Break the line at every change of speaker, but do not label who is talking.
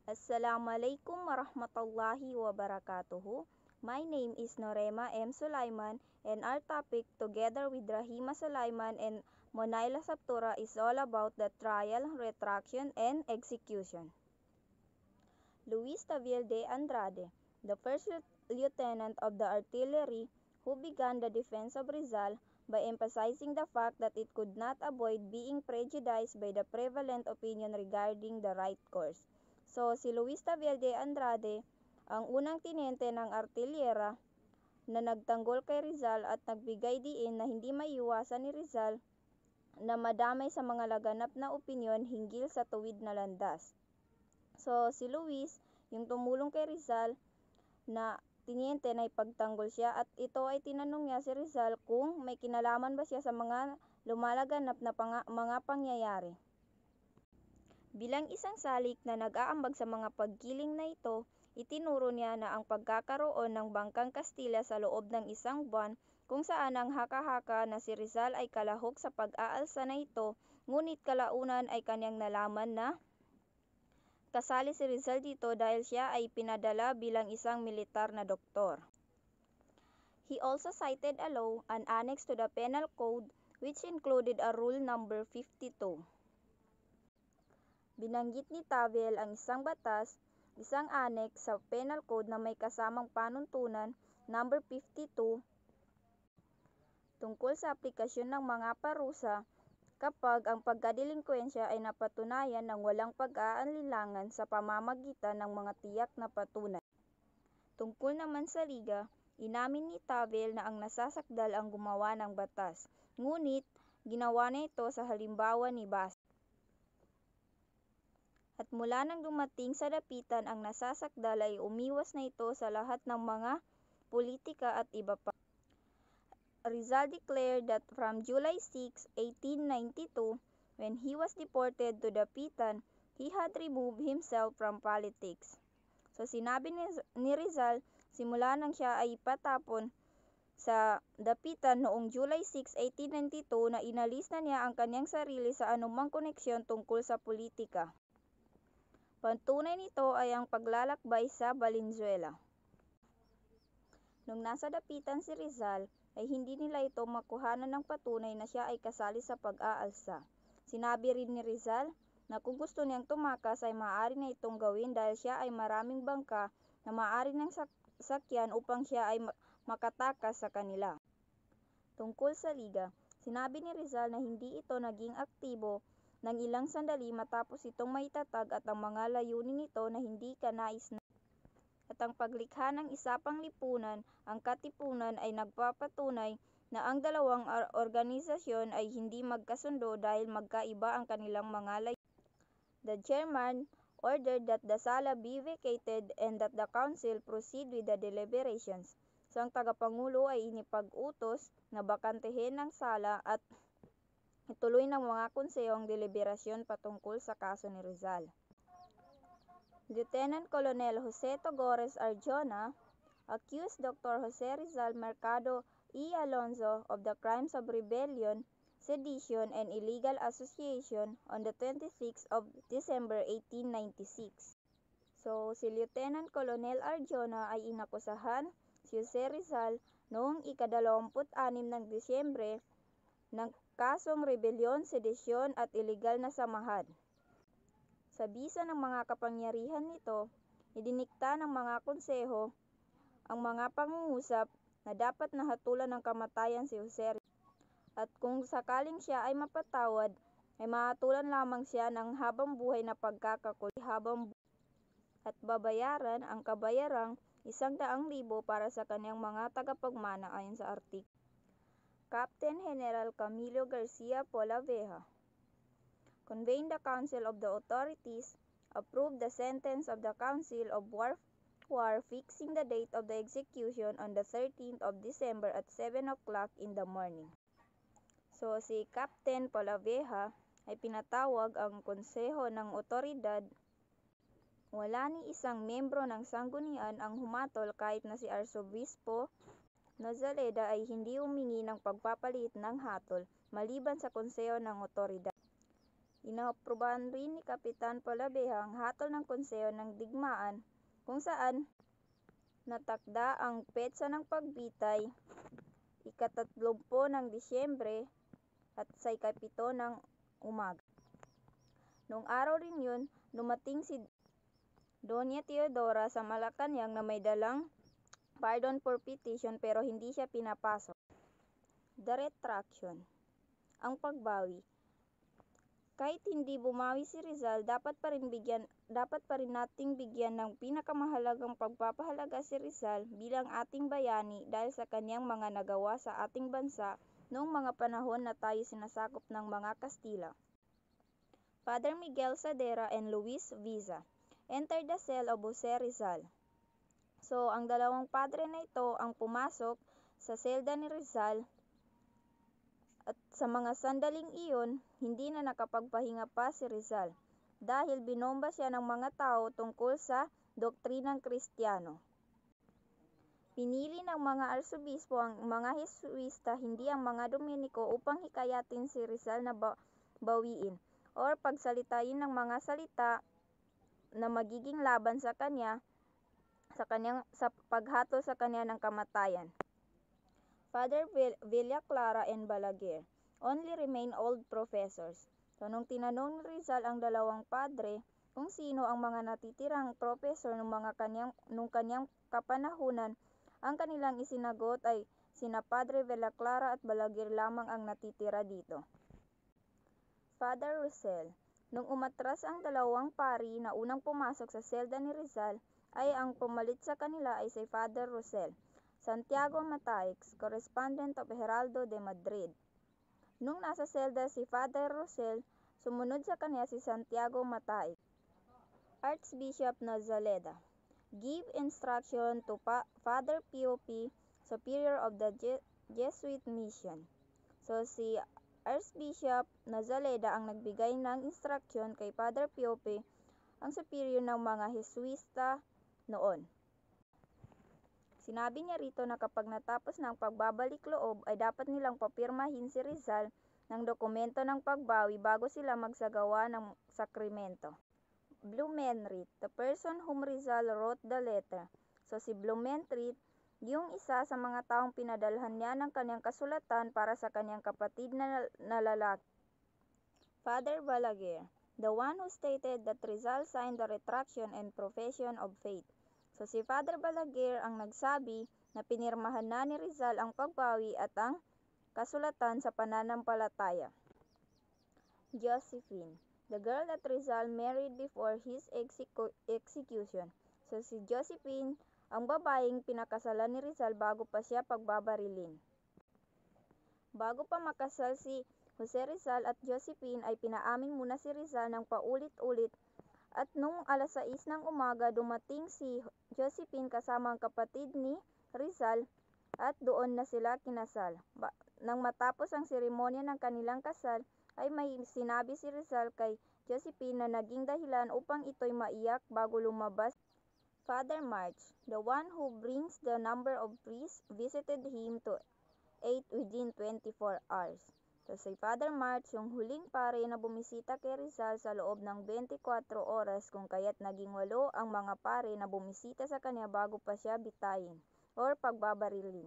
Assalamualaikum warahmatullahi wabarakatuh. My name is Norema M. Sulaiman and our topic together with Rahima Sulaiman and Monaila Saptura is all about the trial, retraction, and execution. Luis Tavel de Andrade, the first lieutenant of the artillery who began the defense of Rizal by emphasizing the fact that it could not avoid being prejudiced by the prevalent opinion regarding the right course. So, si Luis Tavel de Andrade, ang unang tinente ng artilyera na nagtanggol kay Rizal at nagbigay diin na hindi maiiwasan ni Rizal na madamay sa mga laganap na opinyon hinggil sa tuwid na landas. So, si Luis, yung tumulong kay Rizal na tiniente na ipagtanggol siya at ito ay tinanong niya si Rizal kung may kinalaman ba siya sa mga lumalaganap na mga pangyayari. Bilang isang salik na nag-aambag sa mga pagkiling na ito, itinuro niya na ang pagkakaroon ng Bangkang Kastila sa loob ng isang buwan kung saan ang haka-haka na si Rizal ay kalahok sa pag-aalsa na ito, ngunit kalaunan ay kanyang nalaman na kasali si Rizal dito dahil siya ay pinadala bilang isang militar na doktor. He also cited a law, an annex to the Penal Code, which included a Rule number 52. Binanggit ni Tavel ang isang batas, isang annex sa Penal Code na may kasamang panuntunan, number 52, tungkol sa aplikasyon ng mga parusa kapag ang pagkadilingkwensya ay napatunayan ng walang pag-aalinlangan sa pamamagitan ng mga tiyak na patunay. Tungkol naman sa Liga, inamin ni Tavel na ang nasasakdal ang gumawa ng batas, ngunit ginawa na ito sa halimbawa ni Bas. At mula nang dumating sa dapitan ang nasasakdal ay umiwas na ito sa lahat ng mga politika at iba pa. Rizal declared that from July 6, 1892, when he was deported to Dapitan, he had removed himself from politics. So sinabi ni Rizal, simula nang siya ay patapon sa Dapitan noong July 6, 1892 na inalis na niya ang kanyang sarili sa anumang koneksyon tungkol sa politika. Patunay nito ay ang paglalakbay sa Valenzuela. Nung nasa Dapitan si Rizal, ay hindi nila ito makuhanan ng patunay na siya ay kasali sa pag-aalsa. Sinabi rin ni Rizal na kung gusto niyang tumakas ay maaari na itong gawin dahil siya ay maraming bangka na maaari nang sakyan upang siya ay makatakas sa kanila. Tungkol sa Liga, sinabi ni Rizal na hindi ito naging aktibo ng ilang sandali matapos itong maitatag at ang mga layunin nito na hindi kanais na. At ang paglikha ng isa pang lipunan, ang Katipunan ay nagpapatunay na ang dalawang organisasyon ay hindi magkasundo dahil magkaiba ang kanilang mga layunin. The chairman ordered that the sala be vacated and that the council proceed with the deliberations. So ang tagapangulo ay inipag-utos na bakantehin ang sala at ituloy ng mga konseho ang deliberasyon patungkol sa kaso ni Rizal. Lieutenant Colonel Jose Togores Arjona accused Dr. Jose Rizal Mercado E. Alonzo of the crimes of rebellion, sedition, and illegal association on the 26th of December 1896. So, si Lieutenant Colonel Arjona ay inakusahan si Jose Rizal noong ika-26 ng Disyembre ng kasong rebelyon, sedisyon at iligal na samahan. Sa bisa ng mga kapangyarihan nito, idinikta ng mga konseho ang mga pangungusap na dapat nahatulan ng kamatayan si Jose Rizal. At kung sakaling siya ay mapatawad, ay mahatulan lamang siya ng habang buhay na pagkakakulong habang buhay at babayaran ang kabayarang 100,000 para sa kanyang mga tagapagmana ayon sa artikulong. Captain General Camilo Garcia Polavieja convened the Council of the Authorities, approved the sentence of the Council of War fixing the date of the execution on the 13th of December at 7 o'clock in the morning. So si Captain Polavieja ay pinatawag ang konseho ng otoridad. Wala ni isang membro ng sanggunian ang humatol kahit na si Arsobispo Nozaleda ay hindi humingi ng pagpapalit ng hatol maliban sa konseho ng otoridad. Inaprubahan rin ni Kapitan Polavieja ang hatol ng Konseho ng Digmaan kung saan natakda ang petsa ng pagbitay, 30 ng Disyembre at 7 ng umaga. Noong araw rin yun, dumating si Doña Teodora sa Malacañang na may dalang pardon for petition pero hindi siya pinapasok. The Retraction. Ang pagbawi. Kahit hindi bumawi si Rizal, dapat pa rin nating bigyan ng pinakamahalagang pagpapahalaga si Rizal bilang ating bayani dahil sa kanyang mga nagawa sa ating bansa noong mga panahon na tayo sinasakop ng mga Kastila. Father Miguel Sadera and Luis Viza entered the cell of Jose Rizal. So, ang dalawang padre na ito ang pumasok sa selda ni Rizal. At sa mga sandaling iyon, hindi na nakapagpahinga pa si Rizal dahil binomba siya ng mga tao tungkol sa doktrinang Kristiyano. Pinili ng mga arsobispo ang mga Jesuita, hindi ang mga Dominiko upang hikayatin si Rizal na bawiin or pagsalitain ng mga salita na magiging laban sa kanya sa paghatol sa kanya ng kamatayan. Father Villaclara and Balaguer only remain old professors. So, nung tinanong ni Rizal ang dalawang padre kung sino ang mga natitirang professor nung kanyang kapanahunan, ang kanilang isinagot ay sina Padre Villaclara at Balaguer lamang ang natitira dito. Father Rosel. Nung umatras ang dalawang pari na unang pumasok sa selda ni Rizal, ay ang pumalit sa kanila ay si Father Rosel. Santiago Mataix, correspondent of Heraldo de Madrid. Nung nasa selda si Father Rosel, sumunod sa kanya si Santiago Mataix. Archbishop Nozaleda. Give instruction to Father Pio P, superior of the Jesuit mission. So si Archbishop Nozaleda ang nagbigay ng instruction kay Father Pio P, ang superior ng mga Jesuita noon. Sinabi niya rito na kapag natapos ng pagbabalik loob ay dapat nilang papirmahin si Rizal ng dokumento ng pagbawi bago sila magsagawa ng sakramento. Blumentritt, the person whom Rizal wrote the letter. So si Blumentritt, yung isa sa mga taong pinadalhan niya ng kanyang kasulatan para sa kanyang kapatid na lalaki. Father Balaguer, the one who stated that Rizal signed the retraction and profession of faith. So si Father Balaguer ang nagsabi na pinirmahan na ni Rizal ang pagbawi at ang kasulatan sa pananampalataya. Josephine, the girl that Rizal married before his execution. So si Josephine, ang babaeng pinakasalan ni Rizal bago pa siya pagbabarilin. Bago pa makasal si Jose Rizal at Josephine ay pinaamin muna si Rizal ng paulit-ulit. At nung alas 6 ng umaga, dumating si Josephine kasama ang kapatid ni Rizal at doon na sila kinasal. Nang matapos ang seremonya ng kanilang kasal, ay may sinabi si Rizal kay Josephine na naging dahilan upang ito'y maiyak bago lumabas. Father March, the one who brings the number of priests, visited him to 8 within 24 hours. So si Father March, yung huling pare na bumisita kay Rizal sa loob ng 24 oras kung kaya't naging 8 ang mga pare na bumisita sa kanya bago pa siya bitayin or pagbabarilin.